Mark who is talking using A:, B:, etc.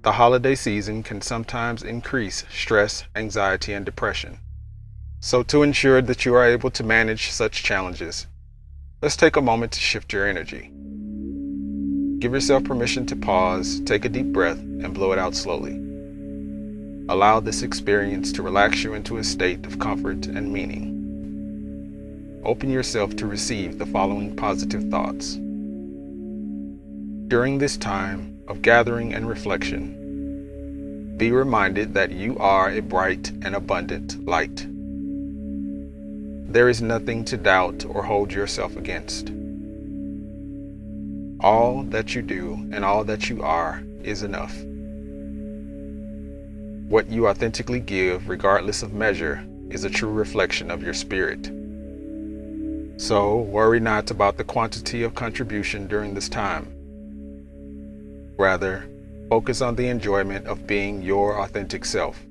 A: The holiday season can sometimes increase stress, anxiety, and depression. So, to ensure that you are able to manage such challenges, let's take a moment to shift your energy. Give yourself permission to pause, take a deep breath, and blow it out slowly. Allow this experience to relax you into a state of comfort and meaning. Open yourself to receive the following positive thoughts. During this time of gathering and reflection, be reminded that you are a bright and abundant light. There is nothing to doubt or hold yourself against. All that you do and all that you are is enough. What you authentically give, regardless of measure, is a true reflection of your spirit. So, worry not about the quantity of contribution during this time. Rather, focus on the enjoyment of being your authentic self.